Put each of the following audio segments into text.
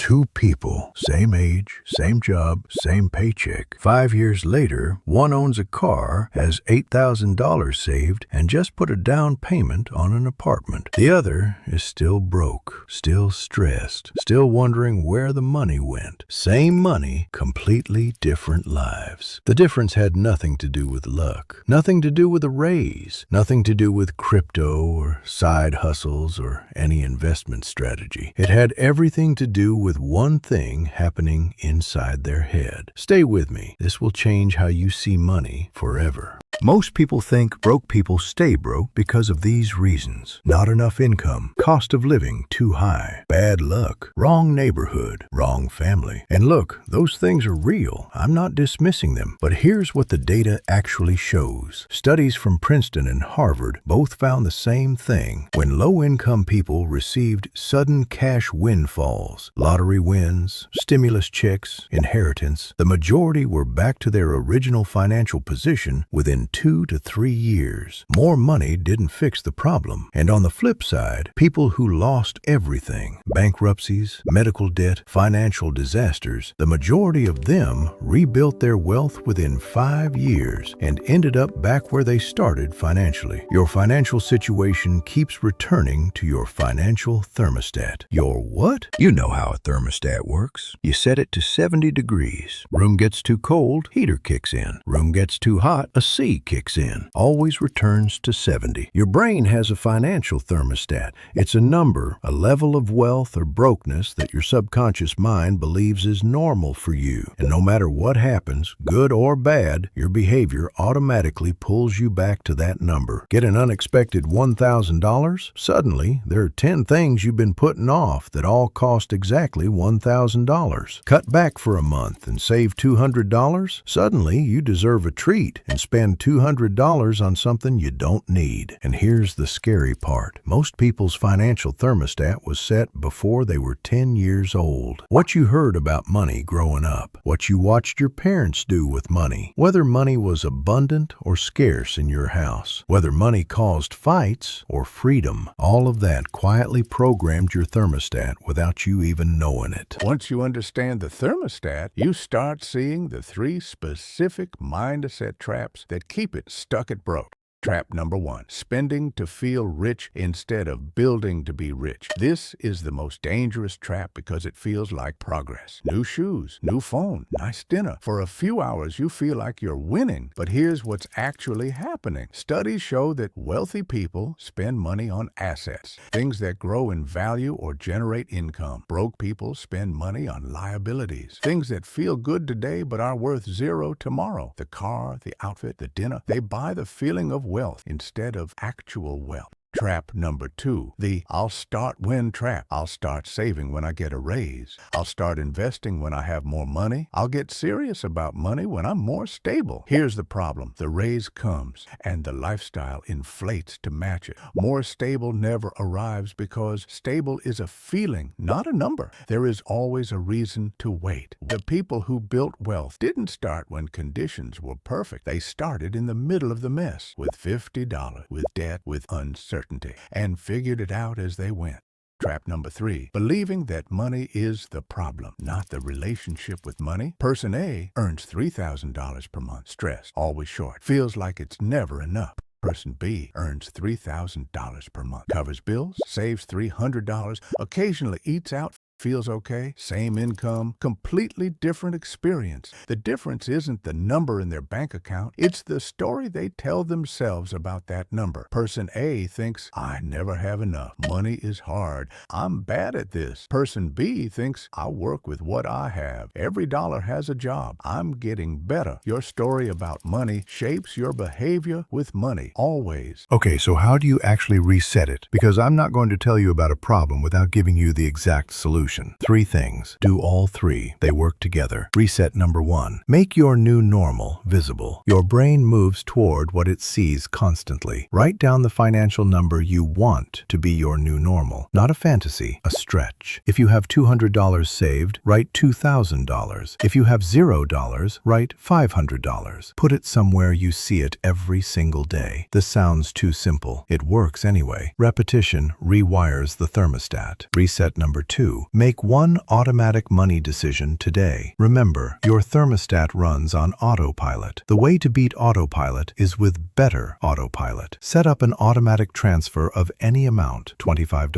Two people, same age, same job, same paycheck. 5 years later, one owns a car, has $8,000 saved, and just put a down payment on an apartment. The other is still broke, still stressed, still wondering where the money went. Same money, completely different lives. The difference had nothing to do with luck, nothing to do with a raise, nothing to do with crypto or side hustles or any investment strategy. It had everything to do with one thing happening inside their head. Stay with me. This will change how you see money forever. Most people think broke people stay broke because of these reasons. Not enough income, cost of living too high, bad luck, wrong neighborhood, wrong family. And look, those things are real. I'm not dismissing them. But here's what the data actually shows. Studies from Princeton and Harvard both found the same thing. When low-income people received sudden cash windfalls, lottery wins, stimulus checks, inheritance, the majority were back to their original financial position within 2 to 3 years. More money didn't fix the problem. And on the flip side, people who lost everything, bankruptcies, medical debt, financial disasters, the majority of them rebuilt their wealth within 5 years and ended up back where they started financially. Your financial situation keeps returning to your financial thermostat. Your what? You know how a thermostat works. You set it to 70 degrees. Room gets too cold, heater kicks in. Room gets too hot, a C kicks in. Always returns to 70. Your brain has a financial thermostat. It's a number, a level of wealth or brokenness that your subconscious mind believes is normal for you. And no matter what happens, good or bad, your behavior automatically pulls you back to that number. Get an unexpected $1,000? Suddenly, there are 10 things you've been putting off that all cost exactly $1,000. Cut back for a month and save $200? Suddenly, you deserve a treat and spend $200 on something you don't need. And here's the scary part. Most people's financial thermostat was set before they were 10 years old. What you heard about money growing up, what you watched your parents do with money, whether money was abundant or scarce in your house, whether money caused fights or freedom, all of that quietly programmed your thermostat without you even knowing it. Once you understand the thermostat, you start seeing the 3 specific mindset traps that keep it stuck at broke. Trap number 1, spending to feel rich instead of building to be rich. This is the most dangerous trap because it feels like progress. New shoes, new phone, nice dinner. For a few hours, you feel like you're winning, but here's what's actually happening. Studies show that wealthy people spend money on assets, things that grow in value or generate income. Broke people spend money on liabilities, things that feel good today but are worth 0 tomorrow. The car, the outfit, the dinner. They buy the feeling of wealth instead of actual wealth. Trap number 2, the I'll start when trap. I'll start saving when I get a raise. I'll start investing when I have more money. I'll get serious about money when I'm more stable. Here's the problem. The raise comes and the lifestyle inflates to match it. More stable never arrives because stable is a feeling, not a number. There is always a reason to wait. The people who built wealth didn't start when conditions were perfect. They started in the middle of the mess with $50, with debt, with uncertainty, and figured it out as they went. Trap number 3, believing that money is the problem, not the relationship with money. Person A earns $3,000 per month, stressed, always short, feels like it's never enough. Person B earns $3,000 per month, covers bills, saves $300, occasionally eats out, feels okay, same income, completely different experience. The difference isn't the number in their bank account, it's the story they tell themselves about that number. Person A thinks, I never have enough. Money is hard. I'm bad at this. Person B thinks, I work with what I have. Every dollar has a job. I'm getting better. Your story about money shapes your behavior with money, always. Okay, so how do you actually reset it? Because I'm not going to tell you about a problem without giving you the exact solution. 3 things. Do all 3. They work together. Reset number 1. Make your new normal visible. Your brain moves toward what it sees constantly. Write down the financial number you want to be your new normal. Not a fantasy, a stretch. If you have $200 saved, write $2,000. If you have $0, write $500. Put it somewhere you see it every single day. This sounds too simple. It works anyway. Repetition rewires the thermostat. Reset number 2. Make one automatic money decision today. Remember, your thermostat runs on autopilot. The way to beat autopilot is with better autopilot. Set up an automatic transfer of any amount, $25,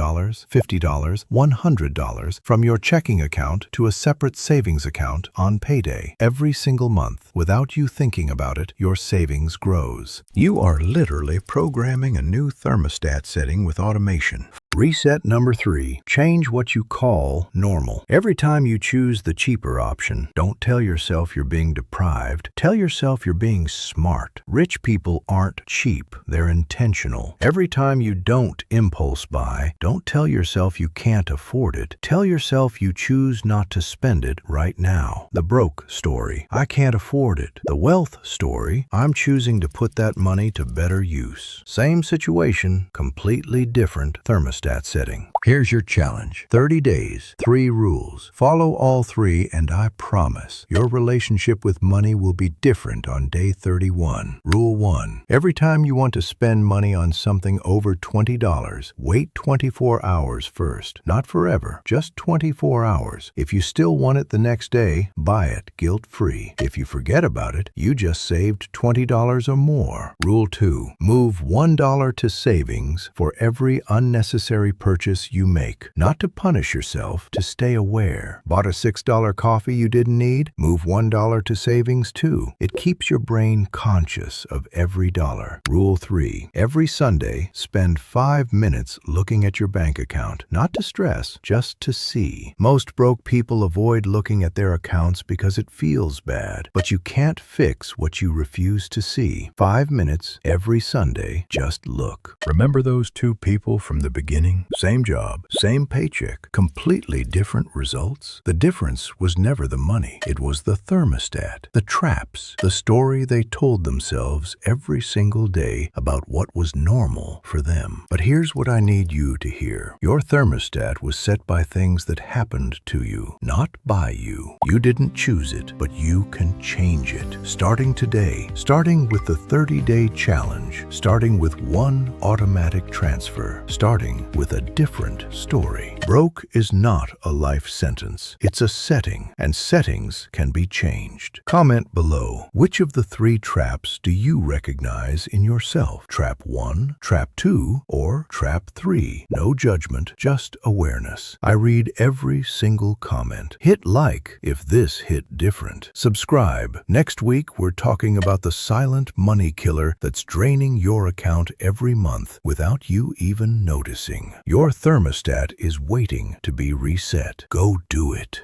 $50, $100, from your checking account to a separate savings account on payday. Every single month, without you thinking about it, your savings grows. You are literally programming a new thermostat setting with automation. Reset number 3. Change what you call normal. Every time you choose the cheaper option, don't tell yourself you're being deprived. Tell yourself you're being smart. Rich people aren't cheap. They're intentional. Every time you don't impulse buy, don't tell yourself you can't afford it. Tell yourself you choose not to spend it right now. The broke story. I can't afford it. The wealth story. I'm choosing to put that money to better use. Same situation, completely different thermostat setting. Here's your challenge. 30 days, 3 rules. Follow all 3 and I promise your relationship with money will be different on day 31. Rule 1. Every time you want to spend money on something over $20, wait 24 hours first. Not forever, just 24 hours. If you still want it the next day, buy it guilt-free. If you forget about it, you just saved $20 or more. Rule 2. Move $1 to savings for every unnecessary purchase you make. Not to punish yourself, to stay aware. Bought a $6 coffee you didn't need? Move $1 to savings too. It keeps your brain conscious of every dollar. Rule 3. Every Sunday, spend 5 minutes looking at your bank account. Not to stress, just to see. Most broke people avoid looking at their accounts because it feels bad. But you can't fix what you refuse to see. 5 minutes every Sunday, just look. Remember those 2 people from the beginning? Same job, same paycheck, completely different results. The difference was never the money. It was the thermostat, the traps, the story they told themselves every single day about what was normal for them. But here's what I need you to hear. Your thermostat was set by things that happened to you, not by you. You didn't choose it, but you can change it. Starting today, starting with the 30-day challenge, starting with one automatic transfer, starting with a different story. Broke is not a life sentence. It's a setting, and settings can be changed. Comment below, which of the 3 traps do you recognize in yourself? Trap 1, Trap 2, or Trap 3? No judgment, just awareness. I read every single comment. Hit like if this hit different. Subscribe. Next week, we're talking about the silent money killer that's draining your account every month without you even noticing. Your thermostat is waiting to be reset. Go do it.